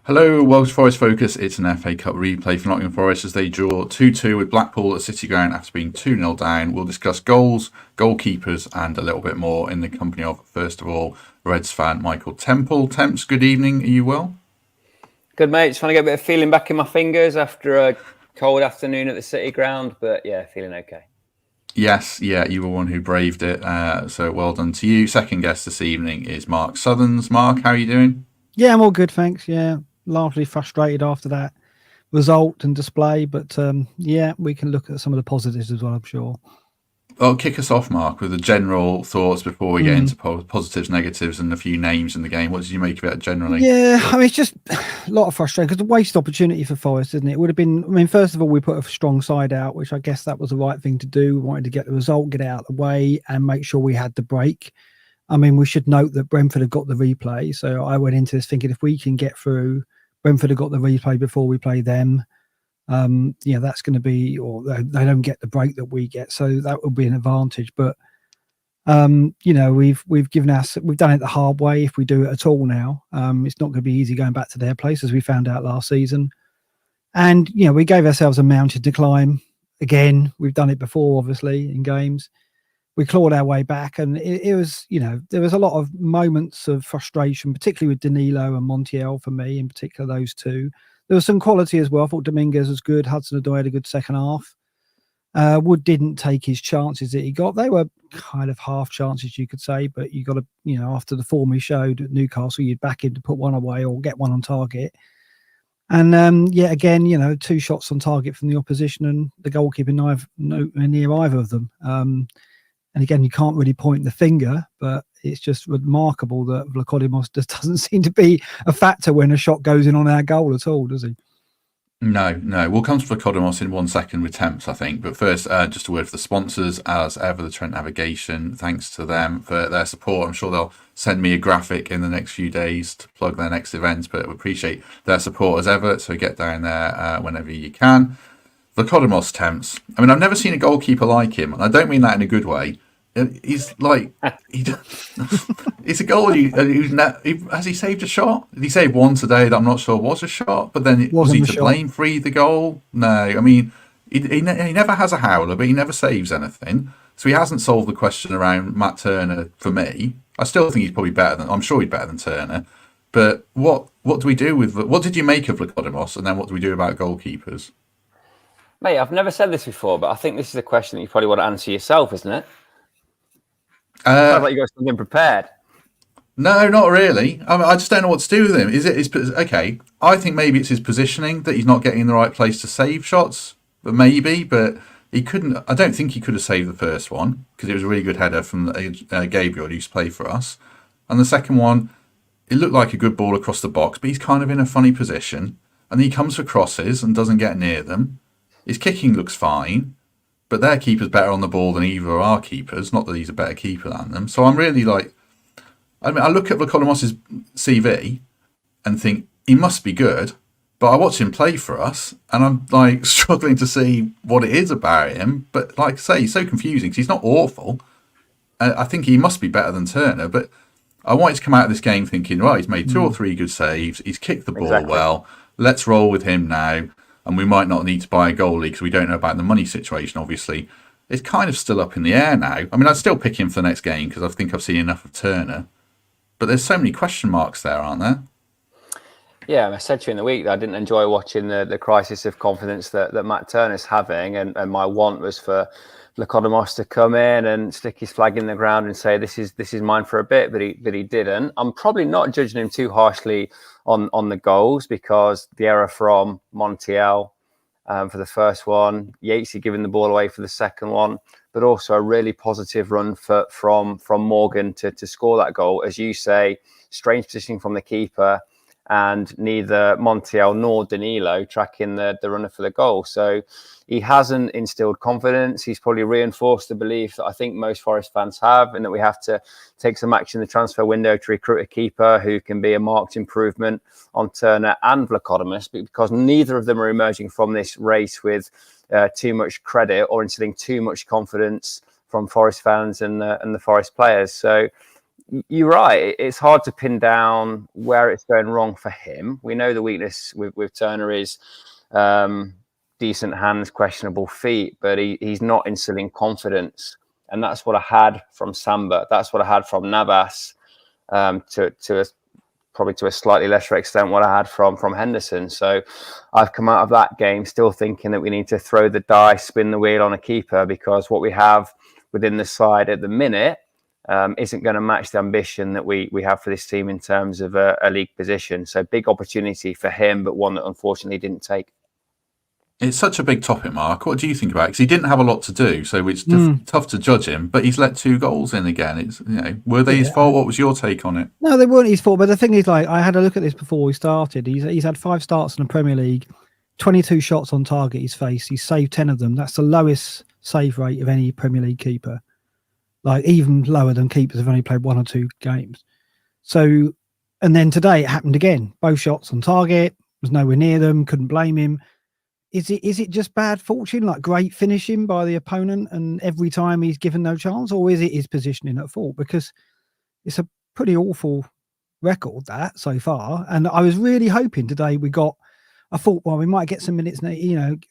Hello, Welsh Forest Focus. It's an FA Cup replay for Nottingham Forest as they draw 2-2 with Blackpool at City Ground after being 2-0 down. We'll discuss goals, goalkeepers, and a little bit more in the company of, first of all, Reds fan Michael Temple. Temps, good evening. Are you well? Good, mate. Just want to get a bit of feeling back in my fingers after a cold afternoon at the City Ground, but yeah, feeling okay. Yes, you were one who braved it, so well done to you. Second guest this evening is Mark Sutherns. Mark, how are you doing? Yeah, I'm all good, thanks. Yeah, largely frustrated after that result and display, but yeah, we can look at some of the positives as well, I'm sure. Well, kick us off, Mark, with the general thoughts before we get into positives, negatives, and a few names in the game. What did you make of it generally? Yeah, I mean, it's just a lot of frustration because the wasted opportunity for Forest, isn't it? It would have been, I mean, first of all, we put a strong side out, which I guess that was the right thing to do. We wanted to get the result, get it out of the way, and make sure we had the break. I mean, we should note that Brentford had got the replay. So I went into this thinking if we can get through, Brentford have got the replay before we play them. That's going to be, or they don't get the break that we get. So that will be an advantage. But, we've done it the hard way if we do it at all now. It's not going to be easy going back to their place, as we found out last season. And, we gave ourselves a mountain to climb. Again, we've done it before, obviously, in games. We clawed our way back, and it was, there was a lot of moments of frustration, particularly with Danilo and Montiel for me, in particular, those two. There was some quality as well. I thought Dominguez was good. Hudson-Odoi had a good second half. Wood didn't take his chances that he got. They were kind of half chances, you could say, but you got to, after the form he showed at Newcastle, you'd back him to put one away or get one on target. And again, 2 shots on target from the opposition, and the goalkeeper nowhere near either of them. And again, you can't really point the finger, but it's just remarkable that Vlachodimos just doesn't seem to be a factor when a shot goes in on our goal at all, does he? No. We'll come to Vlachodimos in 1 second with temps, I think. But first, just a word for the sponsors. As ever, the Trent Navigation. Thanks to them for their support. I'm sure they'll send me a graphic in the next few days to plug their next event, but we appreciate their support as ever. So get down there whenever you can. Vlachodimos, temps. I mean, I've never seen a goalkeeper like him, and I don't mean that in a good way. He's like, it's a goal. Has he saved a shot? Did he save one today that I'm not sure was a shot? But then was he to blame for the goal? No, I mean, he never has a howler, but he never saves anything. So he hasn't solved the question around Matt Turner for me. I still think he's probably better than, I'm sure he's better than Turner. But what do we do with, what did you make of Vlachodimos? And then what do we do about goalkeepers? Mate, I've never said this before, but I think this is a question that you probably want to answer yourself, isn't it? Sounds like you got something prepared. No, not really. I mean, I just don't know what to do with him. Is it his, okay? I think maybe it's his positioning that he's not getting in the right place to save shots. But he couldn't. I don't think he could have saved the first one because it was a really good header from Gabriel, who used to play for us. And the second one, it looked like a good ball across the box, but he's kind of in a funny position. And he comes for crosses and doesn't get near them. His kicking looks fine. But their keeper's better on the ball than either of our keepers. Not that he's a better keeper than them. So I'm really like, I mean, I look at Vlachodimos' CV and think he must be good. But I watch him play for us, and I'm like struggling to see what it is about him. But like I say, he's so confusing because he's not awful. I think he must be better than Turner. But I wanted to come out of this game thinking, right, he's made 2 or 3 good saves. He's kicked the ball well. Let's roll with him now. And we might not need to buy a goalie because we don't know about the money situation, obviously. It's kind of still up in the air now. I mean, I'd still pick him for the next game because I think I've seen enough of Turner. But there's so many question marks there, aren't there? Yeah, I said to you in the week that I didn't enjoy watching the crisis of confidence that Matt Turner's having. And my want was for Vlachodimos to come in and stick his flag in the ground and say, this is mine for a bit, but he didn't. I'm probably not judging him too harshly on the goals because the error from Montiel for the first one, Yatesy giving the ball away for the second one, but also a really positive run from Morgan to score that goal. As you say, strange positioning from the keeper, and neither Montiel nor Danilo tracking the runner for the goal. So he hasn't instilled confidence. He's probably reinforced the belief that I think most Forest fans have, and that we have to take some action in the transfer window to recruit a keeper who can be a marked improvement on Turner and Vlachodimos, because neither of them are emerging from this race with too much credit or instilling too much confidence from Forest fans and the Forest players. So you're right. It's hard to pin down where it's going wrong for him. We know the weakness with Turner is decent hands, questionable feet, but he's not instilling confidence. And that's what I had from Samba. That's what I had from Navas, probably to a slightly lesser extent what I had from Henderson. So I've come out of that game still thinking that we need to throw the dice, spin the wheel on a keeper, because what we have within the side at the minute isn't going to match the ambition that we have for this team in terms of a league position. So big opportunity for him, but one that unfortunately didn't take. It's such a big topic, Mark. What do you think about it? Because he didn't have a lot to do, so it's tough to judge him. But he's let 2 goals in again. It's were they his fault? What was your take on it? No, they weren't his fault. But the thing is, like, I had a look at this before we started. He's had 5 starts in the Premier League, 22 shots on target he's faced. He's saved 10 of them. That's the lowest save rate of any Premier League keeper. Like, even lower than keepers have only played 1 or 2 games. So, and then today it happened again. Both shots on target, was nowhere near them. Couldn't blame him. Is it just bad fortune, like great finishing by the opponent, and every time he's given no chance, or is it his positioning at fault? Because it's a pretty awful record that so far. And I was really hoping today I thought, well, we might get some minutes,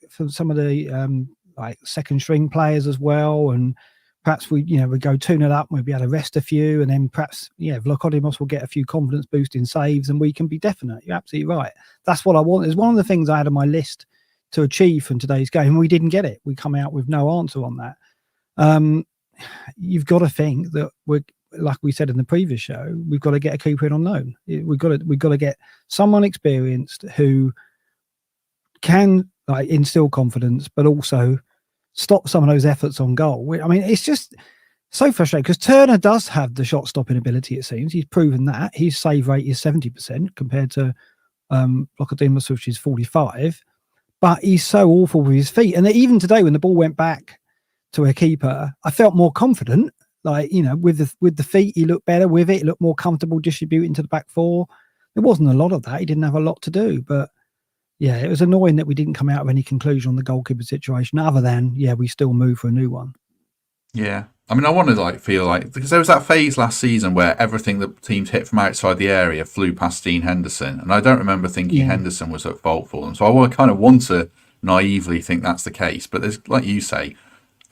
from some of the like second string players as well, and perhaps we go 2-0 up, maybe able to rest a few, and then perhaps Vlachodimos will get a few confidence boosting saves, and we can be definite. You're absolutely right. That's what I want. It's one of the things I had on my list to achieve from today's game, and we didn't get it. We come out with no answer on that. You've got to think that we're, like we said in the previous show, we've got to get a keeper in on loan. We've got to get someone experienced who can instill confidence, but also stop some of those efforts on goal. I mean, it's just so frustrating because Turner does have the shot stopping ability. It seems he's proven that his save rate is 70% compared to Vlachodimos, which is 45%. But he's so awful with his feet. And even today, when the ball went back to a keeper, I felt more confident. With the feet, he looked better with it. He looked more comfortable distributing to the back 4. There wasn't a lot of that. He didn't have a lot to do. But yeah, it was annoying that we didn't come out with any conclusion on the goalkeeper situation, other than we still move for a new one. Yeah. I mean, I want to feel like, because there was that phase last season where everything that teams hit from outside the area flew past Dean Henderson, and I don't remember thinking Henderson was at fault for them. So I want to naively think that's the case. But there's, like you say,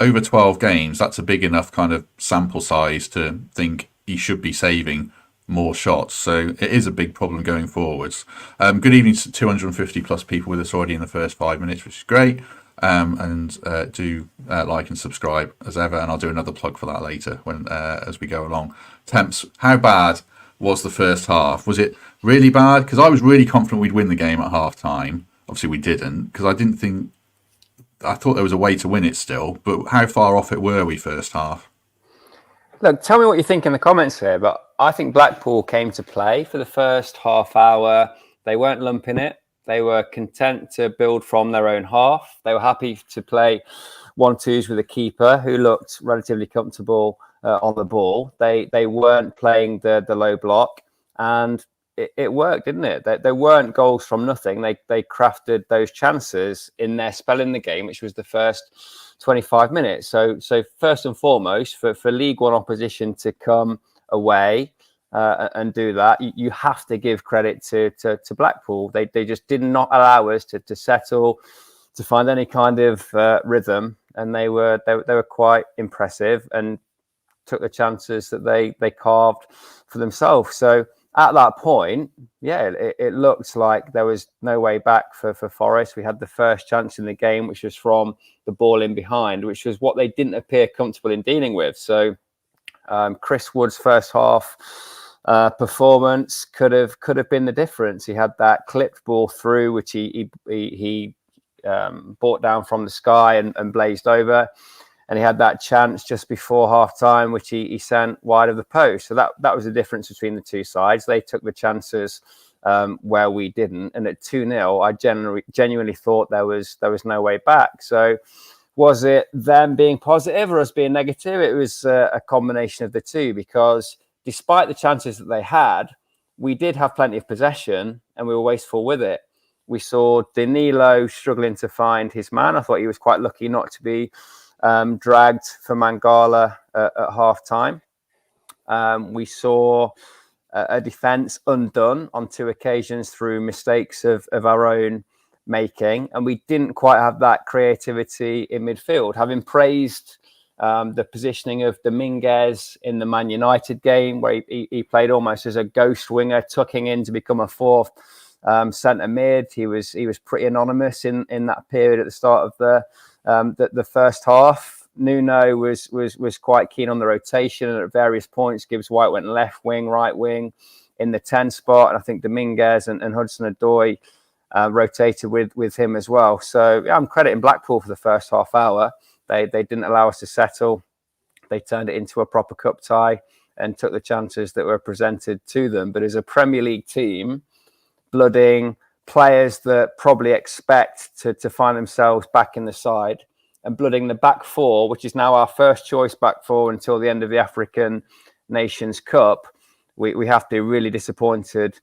over 12 games, that's a big enough kind of sample size to think he should be saving more shots. So it is a big problem going forwards. Good evening to 250 plus people with us already in the first 5 minutes, which is great. And do like and subscribe as ever, and I'll do another plug for that later when as we go along. Temps, how bad was the first half? Was it really bad? Because I was really confident we'd win the game at half time. Obviously we didn't, because I thought there was a way to win it still, but how far off it were we first half? Look, tell me what you think in the comments here, but I think Blackpool came to play for the first half hour. They weren't lumping it. They were content to build from their own half. They were happy to play 1-2s with a keeper who looked relatively comfortable on the ball. They weren't playing the low block, and it worked, didn't it? There weren't goals from nothing. They crafted those chances in their spell in the game, which was the first 25 minutes. So first and foremost, for League One opposition to come away and do that, you have to give credit to Blackpool. They just did not allow us to settle, to find any kind of rhythm, and they were quite impressive and took the chances that they carved for themselves. So at that point, it looked like there was no way back for Forest. We had the first chance in the game, which was from the ball in behind, which was what they didn't appear comfortable in dealing with. So Chris Wood's first half performance could have been the difference. He had that clipped ball through, which he brought down from the sky and blazed over, and he had that chance just before half time, which he sent wide of the post. So that was the difference between the two sides. They took the chances where we didn't, and at 2-0, I genuinely thought there was no way back. So was it them being positive or us being negative? It was a combination of the two, because despite the chances that they had, we did have plenty of possession and we were wasteful with it. We saw Danilo struggling to find his man. I thought he was quite lucky not to be dragged for Mangala at half time. We saw a defence undone on 2 occasions through mistakes of our own making, and we didn't quite have that creativity in midfield. Having praised the positioning of Dominguez in the Man United game, where he played almost as a ghost winger, tucking in to become a 4th centre mid. He was pretty anonymous in that period at the start of the first half. Nuno was quite keen on the rotation, and at various points Gibbs-White went left wing, right wing in the 10 spot, and I think Dominguez and Hudson-Odoi rotated with him as well. So I'm crediting Blackpool for the first half hour. They didn't allow us to settle. They turned it into a proper cup tie and took the chances that were presented to them. But as a Premier League team, blooding players that probably expect to find themselves back in the side, and blooding the back 4, which is now our first choice back 4 until the end of the African Nations Cup, we have to be really disappointed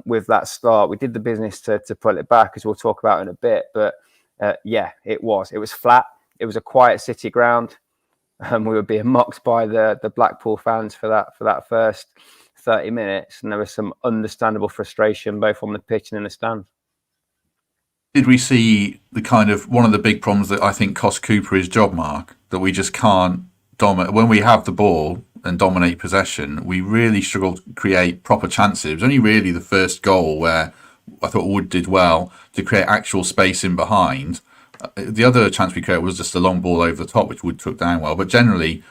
with that start. We did the business to pull it back, as we'll talk about in a bit. But it was flat. It was a quiet City ground. We were being mocked by the Blackpool fans for that first 30 minutes, and there was some understandable frustration both on the pitch and in the stand. Did we see the kind of one of the big problems that I think cost Cooper his job, Mark? That we just can't dominate when we have the ball and dominate possession. We really struggle to create proper chances. It was only really the first goal where I thought Wood did well to create actual space in behind. The other chance we created was just a long ball over the top, which Wood took down well. But generally,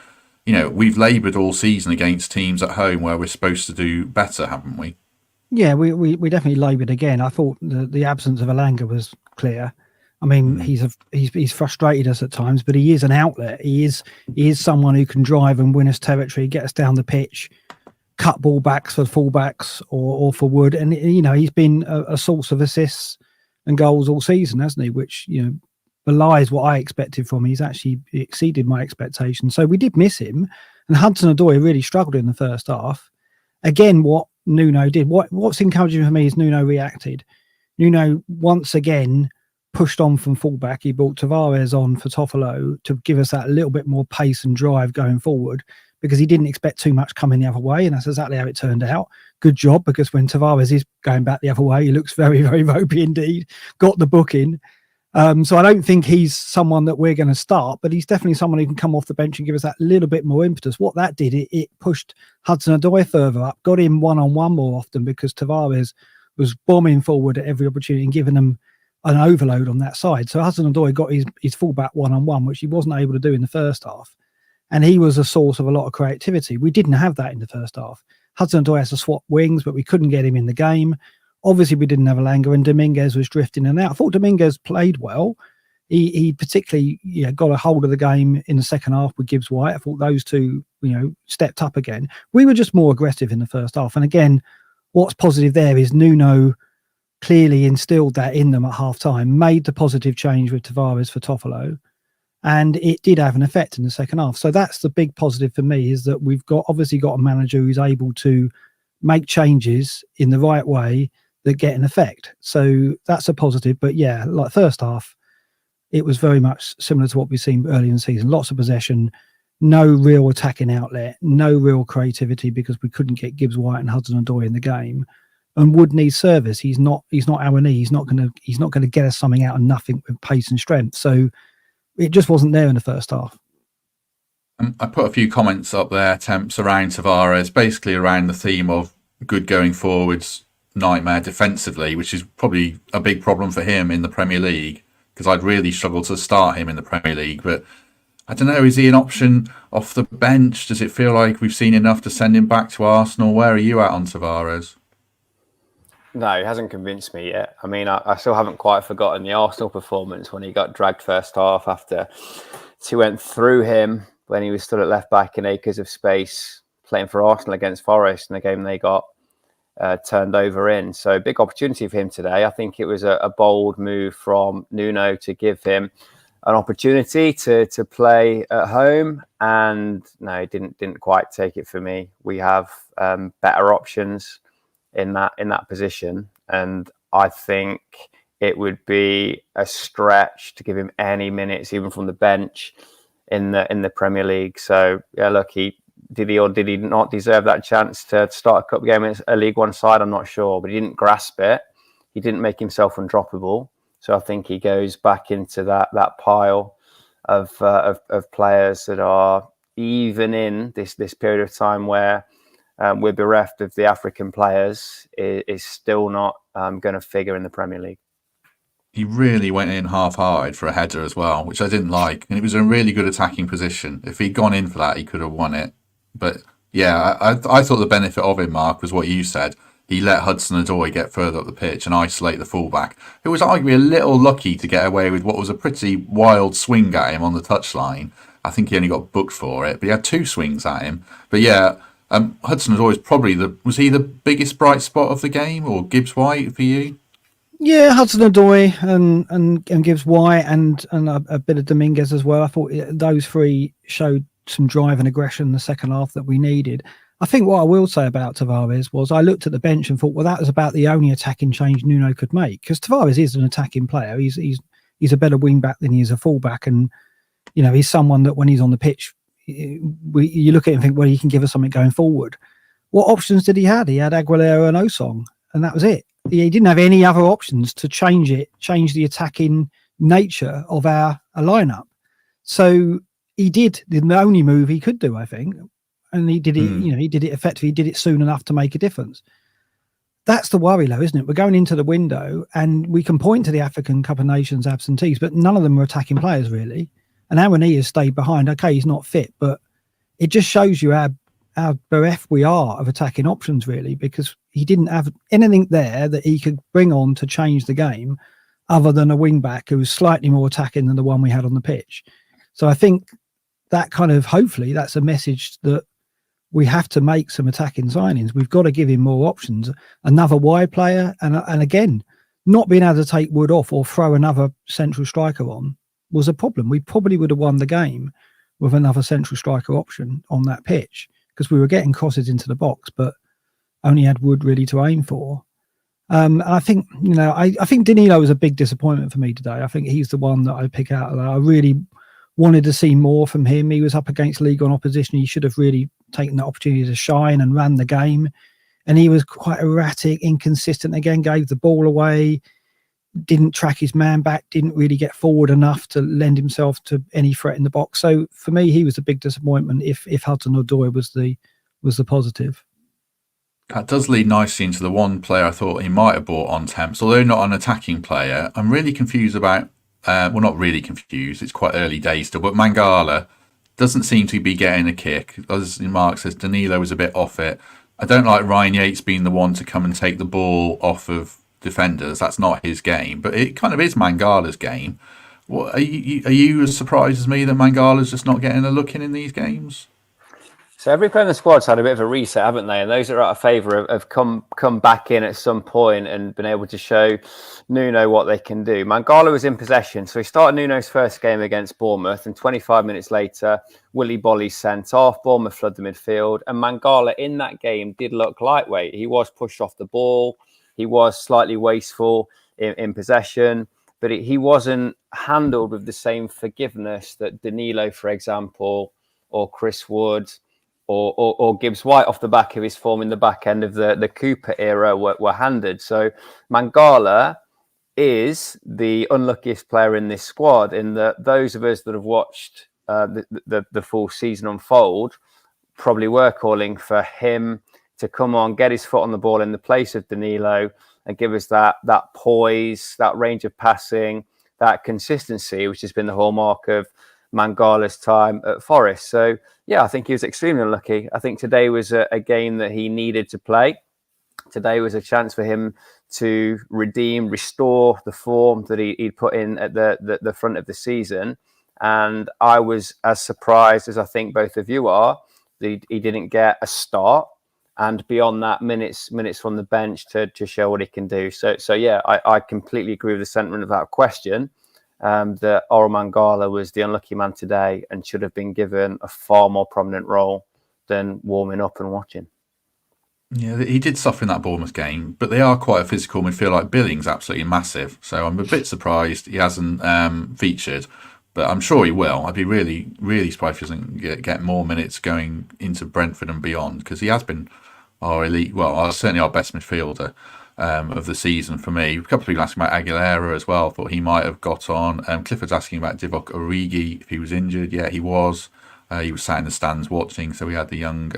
we've laboured all season against teams at home where we're supposed to do better, haven't we? Yeah, we definitely laboured again. I thought the absence of Elanga was clear. I mean, he's frustrated us at times, but he is an outlet. He is someone who can drive and win us territory, get us down the pitch, cut ball backs for fullbacks or for Wood, and he's been a source of assists and goals all season, hasn't he? Which belies what I expected from him. He's actually exceeded my expectations. So we did miss him, and Hudson-Odoi really struggled in the first half. Again, what Nuno did, what's encouraging for me is Nuno reacted. Nuno once again pushed on from fullback. He brought Tavares on for Toffolo to give us that little bit more pace and drive going forward, because he didn't expect too much coming the other way, and that's exactly how it turned out. Good job, because when Tavares is going back the other way, he looks very, very ropey indeed. Got the booking. So I don't think he's someone that we're going to start, but he's definitely someone who can come off the bench and give us that little bit more impetus. What that did, it pushed Hudson-Odoi further up, got him one-on-one more often, because Tavares was bombing forward at every opportunity and giving them an overload on that side. So Hudson-Odoi got his fullback one-on-one, which he wasn't able to do in the first half. And he was a source of a lot of creativity. We didn't have that in the first half. Hudson-Odoi has to swap wings, but we couldn't get him in the game. Obviously, we didn't have Elanga, and Dominguez was drifting in and out. I thought Dominguez played well. He particularly got a hold of the game in the second half with Gibbs-White. I thought those two, stepped up again. We were just more aggressive in the first half. And again, what's positive there is Nuno clearly instilled that in them at half-time, made the positive change with Tavares for Toffolo, and it did have an effect in the second half. So that's the big positive for me, is that we've obviously got a manager who's able to make changes in the right way that get an effect. So that's a positive. But yeah, like first half, it was very much similar to what we've seen early in the season. Lots of possession, no real attacking outlet, no real creativity, because we couldn't get Gibbs-White and Hudson-Odoi in the game. And Wood needs service. He's not our knee. He's not going to get us something out of nothing with pace and strength. So it just wasn't there in the first half. I put a few comments up there, Temps, around Tavares, basically around the theme of good going forwards, nightmare defensively, which is probably a big problem for him in the Premier League, because I'd really struggle to start him in the Premier League. But I don't know, is he an option off the bench? Does it feel like we've seen enough to send him back to Arsenal? Where are you at on Tavares? No, it hasn't convinced me yet. I mean, I still haven't quite forgotten the Arsenal performance when he got dragged first half after two went through him when he was stood at left back in acres of space playing for Arsenal against Forest in the game they got turned over in. So big opportunity for him today. I think it was a bold move from Nuno to give him an opportunity to play at home, and no, he didn't quite take it for me. We have better options in that position, and I think it would be a stretch to give him any minutes, even from the bench, in the Premier League. So yeah, look, he Did he or did he not deserve that chance to start a cup game in a League One side? I'm not sure, but he didn't grasp it. He didn't make himself undroppable. So I think he goes back into that pile of players that are, even in this period of time where we're bereft of the African players, is still not going to figure in the Premier League. He really went in half-hearted for a header as well, which I didn't like. And it was a really good attacking position. If he'd gone in for that, he could have won it. But yeah, I thought the benefit of him, Mark, was what you said. He let Hudson-Odoi get further up the pitch and isolate the fullback, who was arguably a little lucky to get away with what was a pretty wild swing at him on the touchline. I think he only got booked for it, but he had 2 swings at him. But yeah, Hudson-Odoi is probably was he the biggest bright spot of the game, or Gibbs-White for you? Yeah, Hudson-Odoi and Gibbs-White and a bit of Dominguez as well. I thought those 3 showed some drive and aggression in the second half that we needed. I think what I will say about Tavares was I looked at the bench and thought, well, that was about the only attacking change Nuno could make, because Tavares is an attacking player. He's a better wing back than he is a full back, and he's someone that when he's on the pitch, you look at him and think, well, he can give us something going forward. What options did he have? He had Aguilera and Osong, and that was it. He didn't have any other options to change the attacking nature of our lineup. So he did the only move he could do, I think. And he did it, he did it effectively. He did it soon enough to make a difference. That's the worry, though, isn't it? We're going into the window and we can point to the African Cup of Nations absentees, but none of them are attacking players, really. And Awoniyi has stayed behind. Okay, he's not fit, but it just shows you how bereft we are of attacking options, really, because he didn't have anything there that he could bring on to change the game other than a wing back who was slightly more attacking than the one we had on the pitch. So I think that hopefully that's a message that we have to make some attacking signings. We've got to give him more options. Another wide player, and again, not being able to take Wood off or throw another central striker on was a problem. We probably would have won the game with another central striker option on that pitch, because we were getting crosses into the box, but only had Wood really to aim for. And I think, I think Danilo was a big disappointment for me today. I think he's the one that I pick out. I really wanted to see more from him. He was up against League One opposition. He should have really taken the opportunity to shine and ran the game. And he was quite erratic, inconsistent. Again, gave the ball away, didn't track his man back, didn't really get forward enough to lend himself to any threat in the box. So for me, he was a big disappointment if Hudson-Odoi was the positive. That does lead nicely into the one player I thought he might have bought on Temps, although not an attacking player. I'm really confused about, well, not really confused, it's quite early days still, but Mangala doesn't seem to be getting a kick. As Mark says, Danilo was a bit off it. I don't like Ryan Yates being the one to come and take the ball off of defenders. That's not his game, but it kind of is Mangala's game. What, are you as surprised as me that Mangala's just not getting a look in these games? So every player in the squad's had a bit of a reset, haven't they? And those that are out of favour have come back in at some point and been able to show Nuno what they can do. Mangala was in possession. So he started Nuno's first game against Bournemouth, and 25 minutes later, Willy Bolly sent off. Bournemouth flood the midfield. And Mangala in that game did look lightweight. He was pushed off the ball. He was slightly wasteful in possession, but he wasn't handled with the same forgiveness that Danilo, for example, or Chris Wood, or Gibbs-White off the back of his form in the back end of the Cooper era were handed. So Mangala is the unluckiest player in this squad, in that those of us that have watched the full season unfold probably were calling for him to come on, get his foot on the ball in the place of Danilo and give us that poise, that range of passing, that consistency, which has been the hallmark of Mangala's time at Forest. So, yeah, I think he was extremely unlucky. I think today was a game that he needed to play. Today was a chance for him to restore the form that he'd put in at the front of the season. And I was as surprised as I think both of you are that he didn't get a start. And beyond that, minutes from the bench to show what he can do. So yeah, I completely agree with the sentiment of that question. That Orel Mangala was the unlucky man today and should have been given a far more prominent role than warming up and watching. Yeah, he did suffer in that Bournemouth game, but they are quite a physical midfield. Like Billing's absolutely massive, so I'm a bit surprised he hasn't featured. but I'm sure he will. I'd be really, really surprised if he doesn't get more minutes going into Brentford and beyond, because he has been our elite, certainly our best midfielder of the season for me. A couple of people asking about Aguilera as well. Thought he might have got on. Clifford's asking about Divock Origi, if he was injured. Yeah, he was. He was sat in the stands watching, so we had the young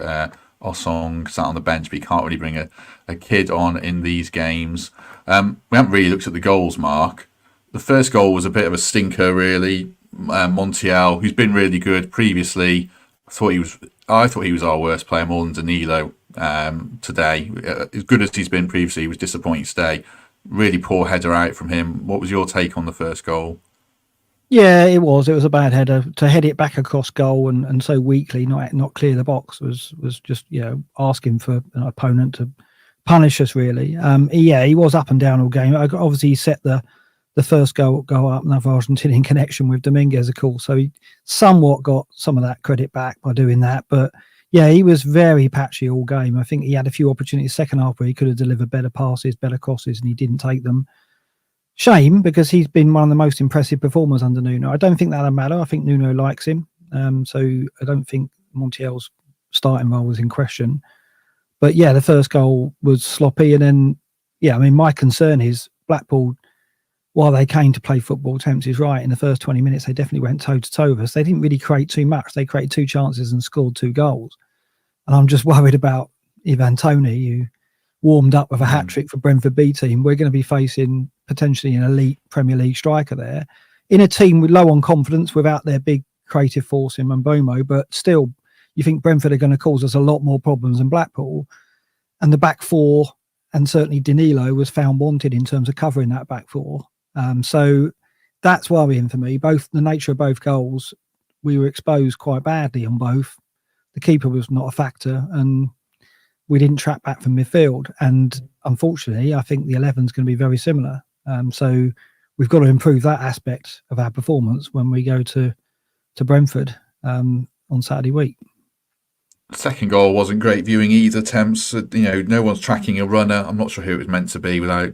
Osong sat on the bench, but you can't really bring a kid on in these games. We haven't really looked at the goals, Mark. The first goal was a bit of a stinker, really. Montiel, who's been really good previously, I thought he was our worst player, more than Danilo today. As good as he's been previously, he was disappointing today. Really poor header out from him. What was your take on the first goal? Yeah, it was a bad header. To head it back across goal and so weakly, not clear the box, was just asking for an opponent to punish us, really. He was up and down all game. Obviously, he set the first goal up, another Argentinian connection with Dominguez, of course. So he somewhat got some of that credit back by doing that. But yeah, he was very patchy all game. I think he had a few opportunities second half where he could have delivered better passes, better crosses, and he didn't take them. Shame, because he's been one of the most impressive performers under Nuno. I don't think that'll matter. I think Nuno likes him. So I don't think Montiel's starting role was in question. But yeah, the first goal was sloppy. And then, my concern is Blackpool, while they came to play football, Temps is right, in the first 20 minutes, they definitely went toe-to-toe with us. They didn't really create too much. They created 2 chances and scored 2 goals. And I'm just worried about Ivan Toney, who warmed up with a hat-trick for Brentford B team. We're going to be facing potentially an elite Premier League striker there, in a team with low on confidence without their big creative force in Mbeumo. But still, you think Brentford are going to cause us a lot more problems than Blackpool. And the back four, and certainly Danilo, was found wanted in terms of covering that back four. So that's worrying for me. Both the nature of both goals, we were exposed quite badly on both. The keeper was not a factor, and we didn't track back from midfield. And unfortunately, I think the 11 is going to be very similar. So we've got to improve that aspect of our performance when we go to Brentford on Saturday week. The second goal wasn't great viewing either, Temps. No one's tracking a runner. I'm not sure who it was meant to be without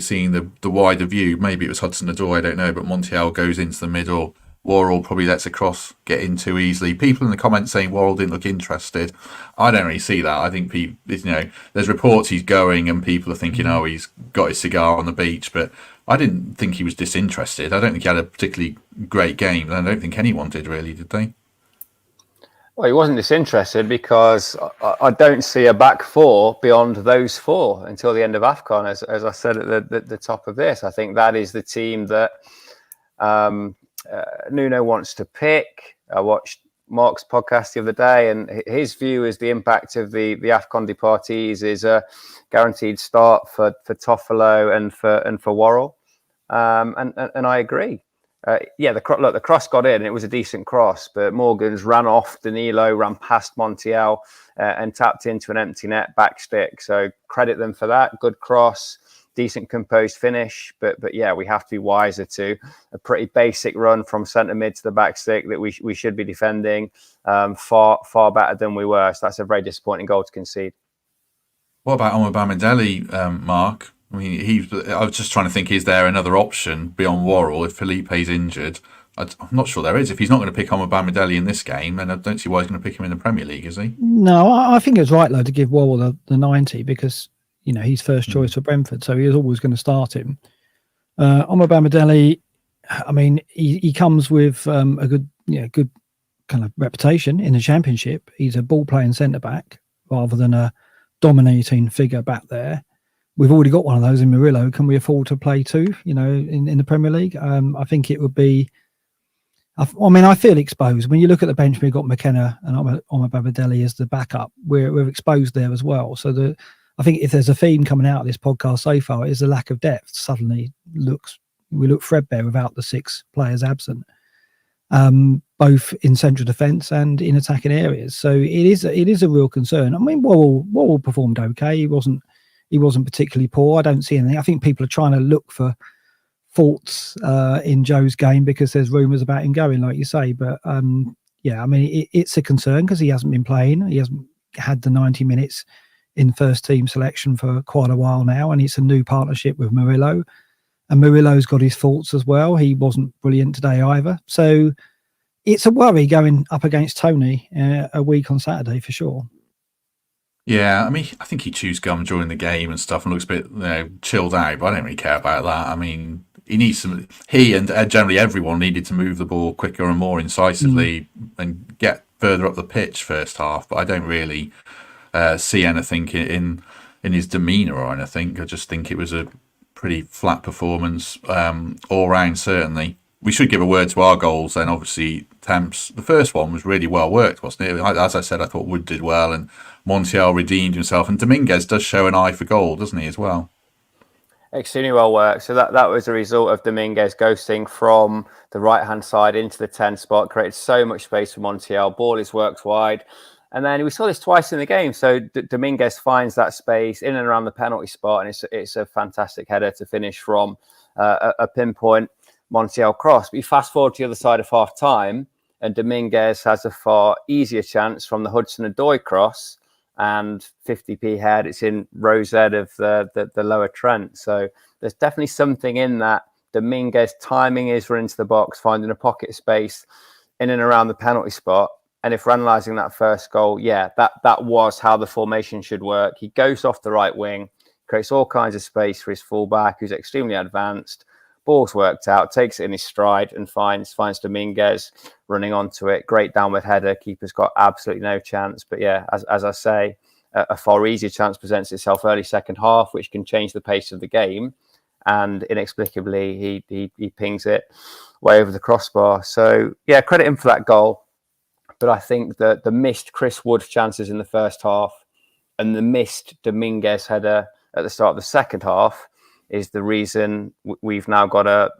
seeing the wider view. Maybe it was Hudson-Odoi, I don't know, but Montiel goes into the middle. Worrell probably lets a cross get in too easily. People in the comments saying Worrell didn't look interested. I don't really see that. I think there's reports he's going and people are thinking, he's got his cigar on the beach, but I didn't think he was disinterested. I don't think he had a particularly great game. I don't think anyone did really, did they? Well, he wasn't disinterested because I don't see a back four beyond those 4 until the end of AFCON, as I said at the top of this. I think that is the team that Nuno wants to pick. I watched Mark's podcast the other day, and his view is the impact of the AFCON departees is a guaranteed start for Toffolo and for Worrell, and I agree. The cross got in. It was a decent cross, but Morgan's ran off Danilo, ran past Montiel, and tapped into an empty net back stick. So credit them for that. Good cross. Decent composed finish, but yeah, we have to be wiser to a pretty basic run from centre mid to the back stick that we should be defending far better than we were. So that's a very disappointing goal to concede. What about Omobamidele, Mark? I mean, I was just trying to think, is there another option beyond Worrell if Felipe's injured? I'm not sure there is. If he's not going to pick Omobamidele in this game, then I don't see why he's going to pick him in the Premier League, is he? No, I think it's right, though, to give Worrell the 90 because he's first choice for Brentford, so he is always going to start him. Omobamidele, I mean, he comes with a good kind of reputation in the Championship. He's a ball-playing centre-back rather than a dominating figure back there. We've already got one of those in Murillo. Can we afford to play 2, in the Premier League? I think it would be... I feel exposed. When you look at the bench, we've got McKenna and Omobamidele as the backup. We're exposed there as well. So I think if there's a theme coming out of this podcast so far, it is the lack of depth. Suddenly we look threadbare without the 6 players absent, both in central defence and in attacking areas. So it is a real concern. I mean, Worrell performed okay. He wasn't particularly poor. I don't see anything. I think people are trying to look for faults in Joe's game because there's rumours about him going, like you say. But it's a concern because he hasn't been playing. He hasn't had the 90 minutes in first team selection for quite a while now, and it's a new partnership with Murillo. And Murillo's got his faults as well. He wasn't brilliant today either. So it's a worry going up against Tony a week on Saturday for sure. Yeah, I mean, I think he chews gum during the game and stuff and looks a bit chilled out, but I don't really care about that. I mean, he needs some. He and generally everyone needed to move the ball quicker and more incisively and get further up the pitch first half. But I don't really see anything in his demeanour or anything. I just think it was a pretty flat performance all round. Certainly, we should give a word to our goals. Then, obviously, Temps. The first one was really well worked, wasn't it? As I said, I thought Wood did well and Montiel redeemed himself, and Dominguez does show an eye for goal, doesn't he, as well? Extremely well worked. So that was a result of Dominguez ghosting from the right-hand side into the 10 spot, created so much space for Montiel. Ball is worked wide. And then we saw this twice in the game. So Dominguez finds that space in and around the penalty spot, and it's a fantastic header to finish from a pinpoint Montiel cross. But you fast forward to the other side of half-time, and Dominguez has a far easier chance from the Hudson-Odoi cross, and 50p head, it's in row Z of the lower Trent. So there's definitely something in that. Dominguez timing his run into the box, finding a pocket space in and around the penalty spot. And if we're analysing that first goal, that was how the formation should work. He goes off the right wing, creates all kinds of space for his fullback, who's extremely advanced. Ball's worked out, takes it in his stride and finds Dominguez running onto it. Great downward header. Keeper's got absolutely no chance. But yeah, as I say, a far easier chance presents itself early second half, which can change the pace of the game. And inexplicably, he pings it way over the crossbar. So yeah, credit him for that goal. But I think that the missed Chris Wood chances in the first half and the missed Dominguez header at the start of the second half is the reason we've now got a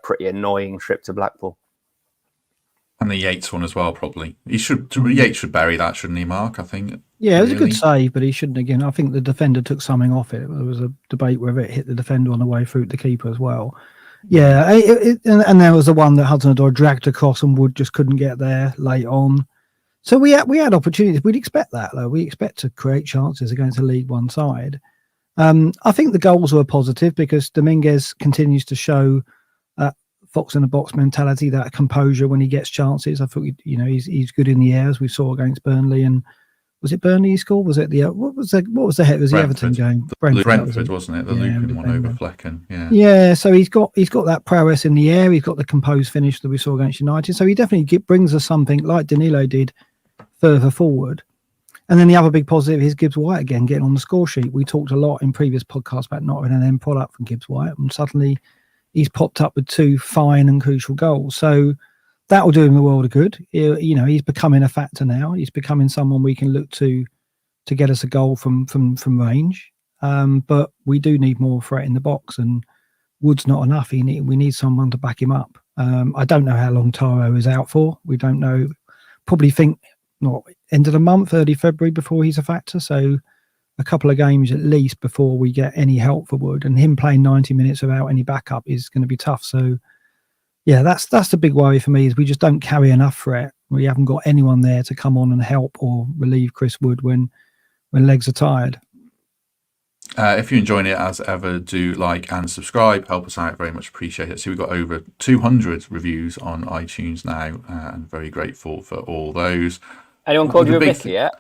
pretty annoying trip to Blackpool. And the Yates one as well, probably. Yates should bury that, shouldn't he, Mark? I think. Yeah, it was a good save, but he shouldn't again. I think the defender took something off it. There was a debate whether it hit the defender on the way through the keeper as well. Yeah, and there was the one that Hudson-Odoi dragged across and Wood just couldn't get there late on. So we had opportunities. We'd expect that, though. We expect to create chances against a League One side. I think the goals were positive because Dominguez continues to show that fox in the box mentality, that composure when he gets chances. I thought he's good in the air, as we saw against Burnley. And was it Burnley he scored? Was it what was the head? Was the Everton game? Brentford, wasn't it? The looping one over Flecken. Yeah. So he's got that prowess in the air. He's got the composed finish that we saw against United. So he definitely brings us something like Danilo did further forward. And then the other big positive is Gibbs-White again getting on the score sheet. We talked a lot in previous podcasts about not having an end product from Gibbs-White, and suddenly he's popped up with 2 fine and crucial goals. So that will do him the world of good. He's becoming a factor now. He's becoming someone we can look to get us a goal from range. But we do need more threat in the box, and Wood's not enough. We need someone to back him up. I don't know how long Taro is out for. We don't know. Probably think not end of the month, early February before he's a factor. So a couple of games at least before we get any help for Wood, and him playing 90 minutes without any backup is going to be tough. So yeah, that's the big worry for me, is we just don't carry enough threat. We haven't got anyone there to come on and help or relieve Chris Wood when legs are tired. If you're enjoying it, as ever, do like and subscribe. Help us out, very much appreciate it. So we've got over 200 reviews on iTunes now, and very grateful for all those. Anyone called you a Vicky yet?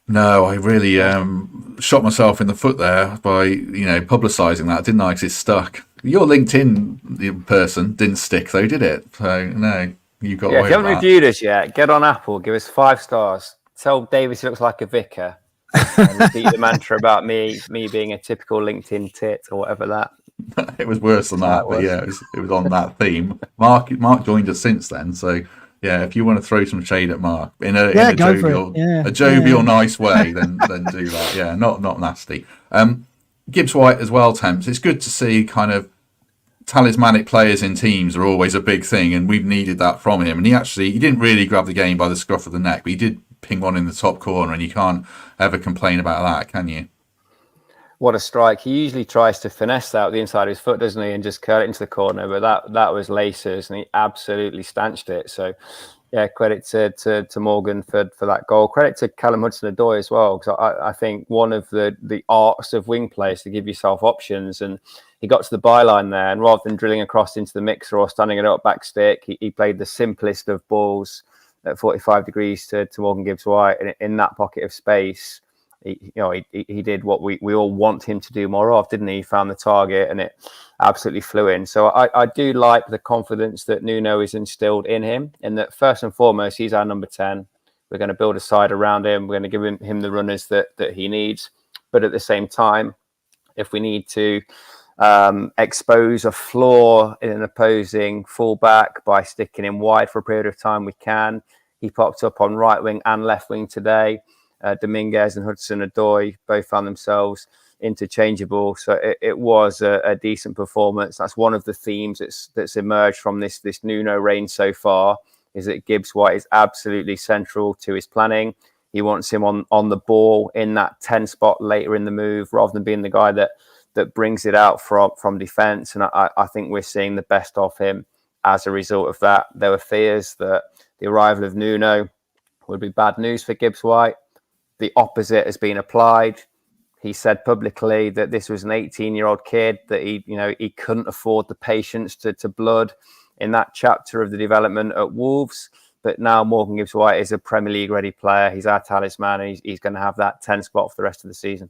No, I really shot myself in the foot there by publicising that, didn't I? Because it's stuck. Your LinkedIn person didn't stick though, did it? So no, you got away with that. If you haven't reviewed us yet, get on Apple, give us 5 stars. Tell Davies he looks like a vicar, and repeat the mantra about me being a typical LinkedIn tit or whatever that. It was worse than that, but yeah, it was on that theme. Mark joined us since then, so. Yeah, if you want to throw some shade at Mark in a jovial, nice way, then do that. Yeah, not nasty. Gibbs-White as well, Temps. It's good to see kind of talismanic players in teams are always a big thing, and we've needed that from him. And he didn't really grab the game by the scruff of the neck, but he did ping one in the top corner, and you can't ever complain about that, can you? What a strike. He usually tries to finesse that with the inside of his foot, doesn't he, and just curl it into the corner. But that was laces, and he absolutely stanched it. So, yeah, credit to Morgan for that goal. Credit to Callum Hudson-Odoi as well, because I think one of the arts of wing play is to give yourself options. And he got to the byline there, and rather than drilling across into the mixer or standing it up back stick, he played the simplest of balls at 45 degrees to Morgan Gibbs-White in that pocket of space. He did what we all want him to do more of, didn't he? He found the target and it absolutely flew in. So I do like the confidence that Nuno is instilled in him, and that first and foremost, he's our number 10. We're going to build a side around him. We're going to give him the runners that he needs. But at the same time, if we need to expose a flaw in an opposing fullback by sticking him wide for a period of time, we can. He popped up on right wing and left wing today. Dominguez and Hudson-Odoi both found themselves interchangeable, so it was a decent performance. That's one of the themes that's emerged from this Nuno reign so far, is that Gibbs-White is absolutely central to his planning. He wants him on the ball in that 10 spot later in the move, rather than being the guy that brings it out from defence. And I think we're seeing the best of him as a result of that. There were fears that the arrival of Nuno would be bad news for Gibbs-White. The opposite has been applied. He said publicly that this was an 18-year-old kid, that he couldn't afford the patience to blood in that chapter of the development at Wolves. But now Morgan Gibbs-White is a Premier League ready player. He's our talisman, and he's going to have that 10 spot for the rest of the season.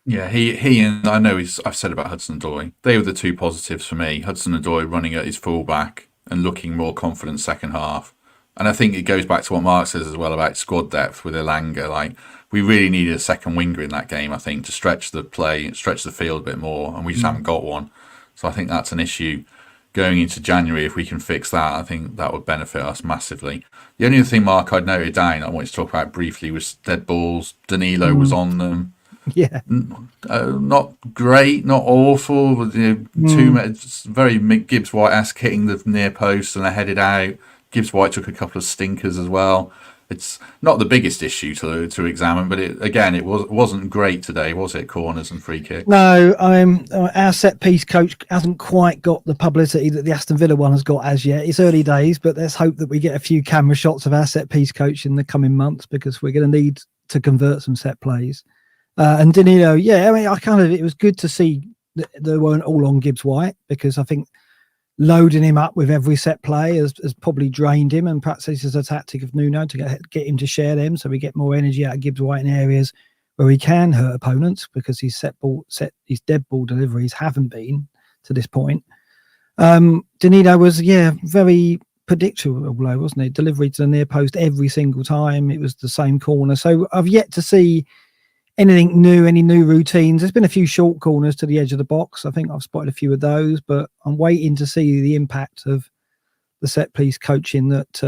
Yeah, he and I know I've said about Hudson-Odoi. They were the two positives for me. Hudson-Odoi running at his fullback and looking more confident second half. And I think it goes back to what Mark says as well about squad depth with Elanga. Like, we really needed a second winger in that game, I think, to stretch the play, stretch the field a bit more, and we just haven't got one. So I think that's an issue going into January. If we can fix that, I think that would benefit us massively. The only other thing, Mark, I'd noted down, I wanted to talk about briefly, was dead balls. Danilo was on them. Yeah. Not great, not awful. But, very Gibbs-White-esque, hitting the near post and they headed out. Gibbs-White took a couple of stinkers as well. It's not the biggest issue to examine, but it wasn't great today, was it? Corners and free kicks. No, our set piece coach hasn't quite got the publicity that the Aston Villa one has got as yet. It's early days, but let's hope that we get a few camera shots of our set piece coach in the coming months, because we're going to need to convert some set plays. And Danilo, it was good to see that they weren't all on Gibbs-White, because I think loading him up with every set play has probably drained him, and perhaps this is a tactic of Nuno to get him to share them, so we get more energy out of Gibbs-White in areas where he can hurt opponents, because his his dead ball deliveries haven't been to this point. Danilo was very predictable, wasn't he? Delivery to the near post every single time. It was the same corner. So I've yet to see anything new, any new routines. There's been a few short corners to the edge of the box. I think I've spotted a few of those, but I'm waiting to see the impact of the set piece coaching that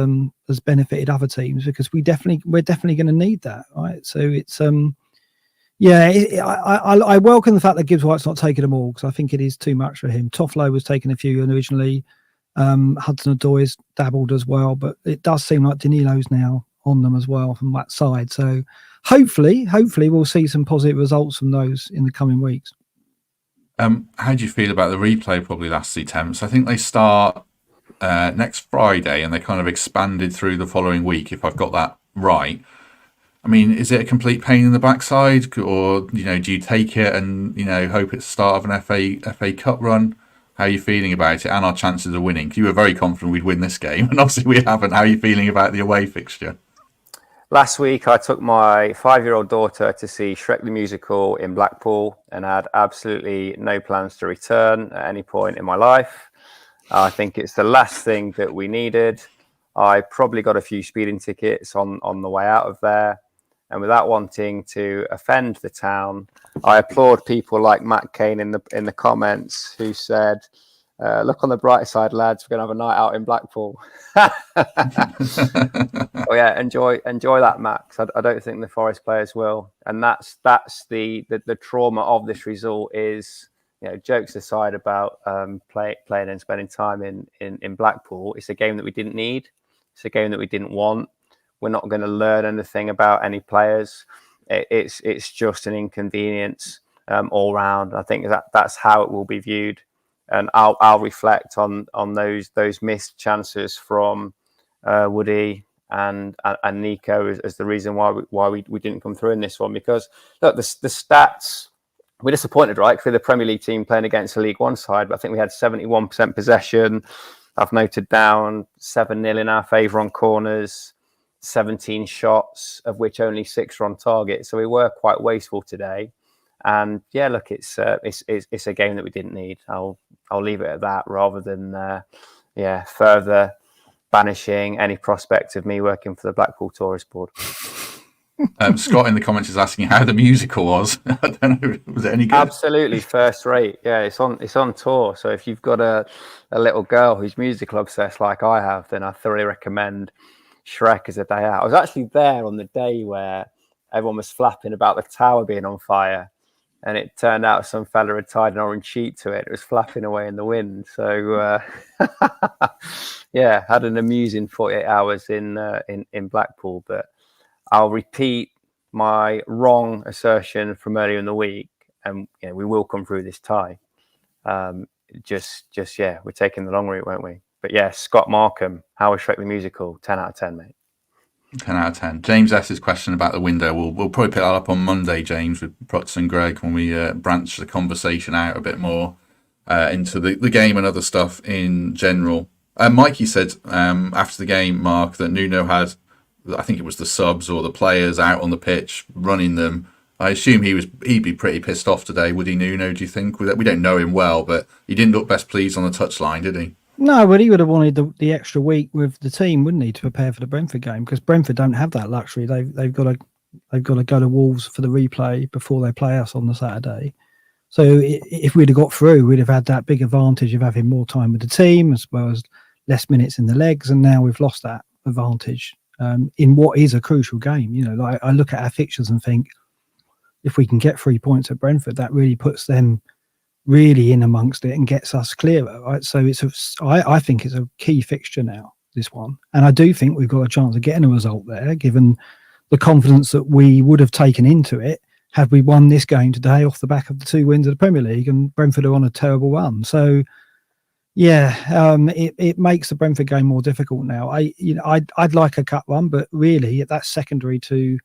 has benefited other teams, because we're definitely going to need that, right? So it's I welcome the fact that Gibbs-White's not taking them all, because I think it is too much for him. Toffolo was taking a few originally. Hudson-Odoi's dabbled as well, but it does seem like Danilo's now on them as well from that side. So hopefully we'll see some positive results from those in the coming weeks. How do you feel about the replay probably last attempts? I think they start next Friday and they kind of expanded through the following week, if I've got that right. I mean, is it a complete pain in the backside, or do you take it and hope it's the start of an FA Cup run? How are you feeling about it and our chances of winning? You were very confident we'd win this game, and obviously we haven't. How are you feeling about the away fixture? Last week, I took my 5-year-old daughter to see Shrek the Musical in Blackpool and had absolutely no plans to return at any point in my life. I think it's the last thing that we needed. I probably got a few speeding tickets on the way out of there. And without wanting to offend the town, I applaud people like Matt Kane in the comments, who said, look on the bright side, lads, we're going to have a night out in Blackpool. Oh yeah, enjoy that, Max. I don't think the Forest players will, and that's the trauma of this result. Is jokes aside about playing and spending time in Blackpool. It's a game that we didn't need. It's a game that we didn't want. We're not going to learn anything about any players. It's just an inconvenience. all round. I think that's how it will be viewed, and I'll reflect on those missed chances from Woody and Nico as the reason why we didn't come through in this one. Because look, the stats, we're disappointed, right? For the Premier League team playing against a League One side, but I think we had 71% possession. I've noted down 7-0 in our favour on corners, 17 shots, of which only 6 were on target. So we were quite wasteful today. And yeah, look, it's a game that we didn't need. I'll leave it at that, rather than further banishing any prospect of me working for the Blackpool Tourist Board. Scott in the comments is asking how the musical was. I don't know, was it any good? Absolutely first rate. Yeah, it's on tour. So if you've got a little girl who's musical obsessed like I have, then I thoroughly recommend Shrek as a day out. I was actually there on the day where everyone was flapping about the tower being on fire, and it turned out some fella had tied an orange sheet to it. It was flapping away in the wind. So yeah, had an amusing 48 hours in Blackpool. But I'll repeat my wrong assertion from earlier in the week, and we will come through this tie. Just we're taking the long route, won't we? But yeah, Scott Markham, how was Shrek the Musical? 10 out of 10, mate. 10 out of 10. James S.'s question about the window, we'll probably pick that up on Monday, James, with Protz and Greg, when we branch the conversation out a bit more into the game and other stuff in general. Mikey said after the game, Mark, that Nuno had, I think it was the subs or the players out on the pitch running them. I assume he'd be pretty pissed off today, would he, Nuno, do you think? We don't know him well, but he didn't look best pleased on the touchline, did he? No, but he would have wanted the extra week with the team, wouldn't he, to prepare for the Brentford game? Because Brentford don't have that luxury. They've got to go to Wolves for the replay before they play us on the Saturday. So if we'd have got through, we'd have had that big advantage of having more time with the team, as well as less minutes in the legs. And now we've lost that advantage in what is a crucial game. Like I look at our fixtures and think, if we can get 3 points at Brentford, that really puts them really in amongst it and gets us clearer, right? So I think it's a key fixture now, this one. And I do think we've got a chance of getting a result there, given the confidence that we would have taken into it had we won this game today off the back of the 2 wins of the Premier League, and Brentford are on a terrible run. So yeah, it makes the Brentford game more difficult now. I'd like a cup run, but really that's secondary to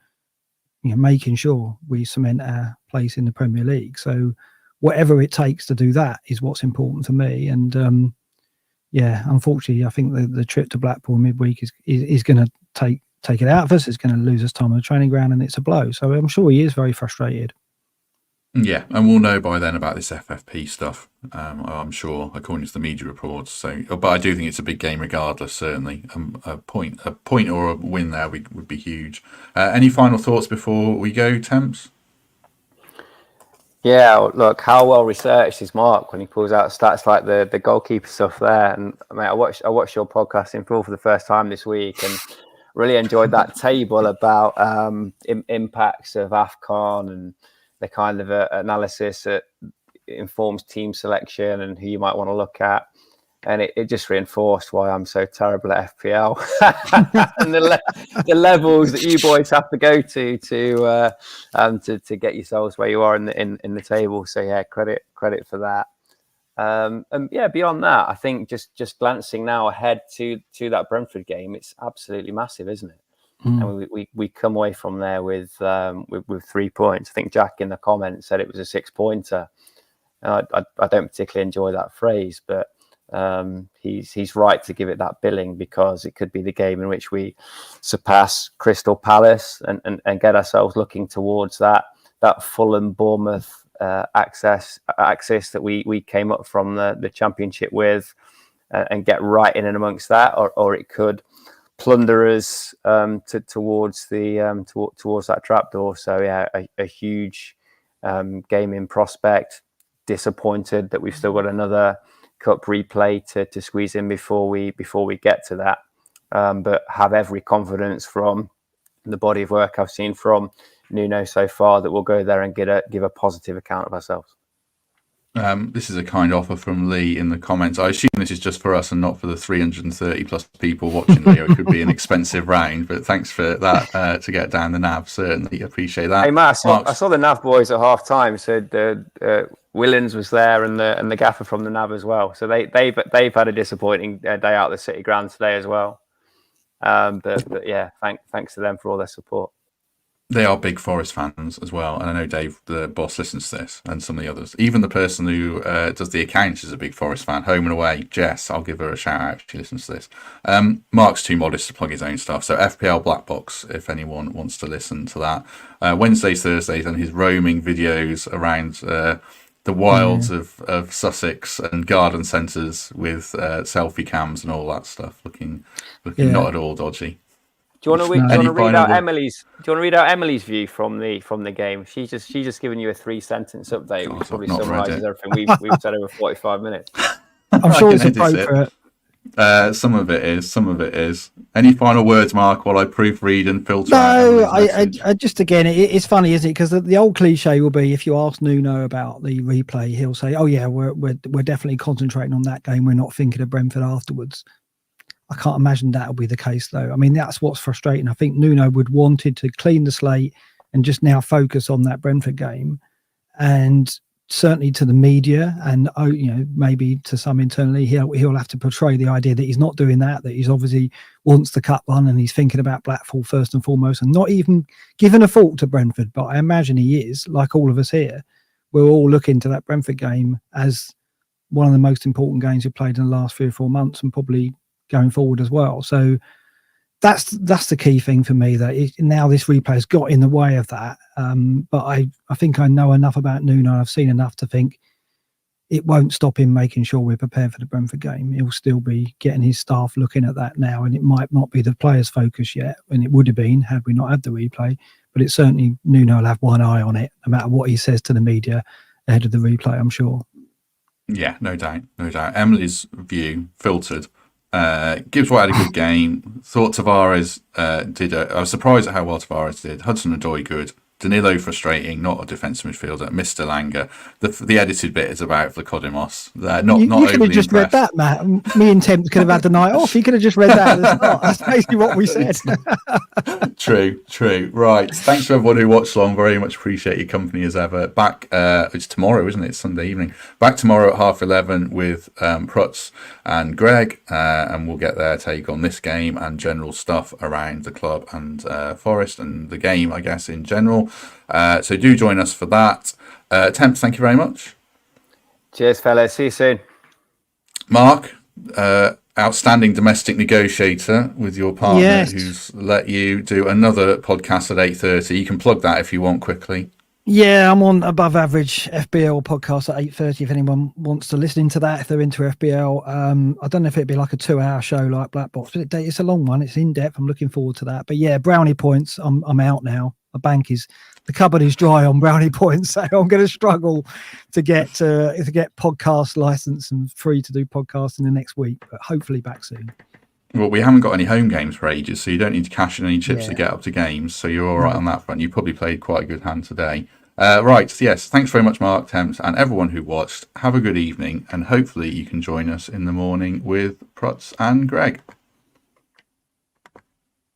making sure we cement our place in the Premier League. So whatever it takes to do that is what's important to me. And unfortunately, I think the trip to Blackpool midweek is going to take it out of us. It's going to lose us time on the training ground, and it's a blow. So I'm sure he is very frustrated. Yeah, and we'll know by then about this FFP stuff, I'm sure, according to the media reports. So, but I do think it's a big game regardless, certainly. A point or a win there would be huge. Any final thoughts before we go, Temps? Yeah, look, how well researched is Mark when he pulls out stats like the goalkeeper stuff there. And mate, I watched your podcast in full for the first time this week, and really enjoyed that table about impacts of AFCON and the kind of analysis that informs team selection and who you might want to look at. And it just reinforced why I'm so terrible at FPL and the levels that you boys have to go to get yourselves where you are in the table. So yeah, credit for that. And yeah, beyond that, I think just glancing now ahead to that Brentford game, it's absolutely massive, isn't it? And we come away from there with 3 points. I think Jack in the comments said it was a 6-pointer. I don't particularly enjoy that phrase, but he's right to give it that billing, because it could be the game in which we surpass Crystal Palace and get ourselves looking towards that Fulham Bournemouth axis that we came up from the Championship with, and get right in and amongst that, or it could plunder us towards that trapdoor. So yeah, a huge game in prospect. Disappointed that we've still got another cup replay to squeeze in before we get to that, but have every confidence from the body of work I've seen from Nuno so far that we'll go there and give a positive account of ourselves. This is a kind offer from Lee in the comments. I assume this is just for us and not for the 330 plus people watching, Leo. It could be an expensive round, but thanks for that to get down the nav. Certainly appreciate that. Hey Matt, I saw the nav boys at half time. Said Willens was there and the gaffer from the nav as well. So they've had a disappointing day out of the City Ground today as well. But yeah, thanks to them for all their support. They are big Forest fans as well, and I know Dave, the boss, listens to this, and some of the others. Even the person who does the accounts is a big Forest fan. Home and away, Jess, I'll give her a shout out if she listens to this. Mark's too modest to plug his own stuff, so FPL Black Box, if anyone wants to listen to that. Wednesdays, Thursdays, and his roaming videos around the wilds of Sussex and garden centres with selfie cams and all that stuff, looking not at all dodgy. Do you want to read out Emily's? Do you want to read out Emily's view from the game? She's just given you a 3-sentence update, which probably summarises everything we've said over 45 minutes. I'm sure it's appropriate. Some of it is. Any final words, Mark, while I proofread and filter? No, I just again, it's funny, isn't it? Because the old cliche will be, if you ask Nuno about the replay, he'll say, "Oh yeah, we're definitely concentrating on that game. We're not thinking of Brentford afterwards." I can't imagine that'll be the case, though. I mean, that's what's frustrating. I think Nuno would wanted to clean the slate and just now focus on that Brentford game, and certainly to the media and maybe to some internally, he'll have to portray the idea that he's not doing that he's obviously wants the cup run and he's thinking about Blackpool first and foremost, and not even giving a thought to Brentford. But I imagine he is, like all of us here. We're all looking to that Brentford game as one of the most important games we've played in the last 3 or 4 months, and probably going forward as well. So that's the key thing for me, that now this replay has got in the way of that. But I think I know enough about Nuno. I've seen enough to think it won't stop him making sure we're prepared for the Brentford game. He'll still be getting his staff looking at that now, and it might not be the players' focus yet, and it would have been had we not had the replay. But it's certainly Nuno will have one eye on it, no matter what he says to the media ahead of the replay, I'm sure. Yeah, no doubt. Emily's view, filtered. Gibbs-White had a good game. Thought Tavares I was surprised at how well Tavares did. Hudson-Odoi good. Danilo frustrating, not a defensive midfielder. Mr. Langer. The edited bit is about Vlachodimos. You could have just read that, Matt. Me and Tim could have had the night off. You could have just read that at the start. That's basically what we said. True. Right. Thanks to everyone who watched along. Very much appreciate your company as ever. Back, it's tomorrow, isn't it? It's Sunday evening. Back tomorrow at 11:30 with Prutz and Greg, and we'll get their take on this game and general stuff around the club and Forest and the game, I guess, in general. So do join us for that. Temps, thank you very much. Cheers, fellas. See you soon. Mark, outstanding domestic negotiator with your partner, who's let you do another podcast at 8:30. You can plug that if you want quickly. Yeah, I'm on Above Average FBL podcast at 8:30 if anyone wants to listen to that, if they're into FBL. I don't know if it'd be like a 2-hour show like Black Box, but it's a long one. It's in depth. I'm looking forward to that. But yeah, brownie points. I'm out now. The cupboard is dry on brownie points, so I'm going to struggle to get podcast license and free to do podcasts in the next week, but hopefully back soon. Well, we haven't got any home games for ages, so you don't need to cash in any chips to get up to games, so you're all right on that front. You probably played quite a good hand today. Right, yes, thanks very much, Mark, Temps, and everyone who watched. Have a good evening, and hopefully you can join us in the morning with Prutz and Greg.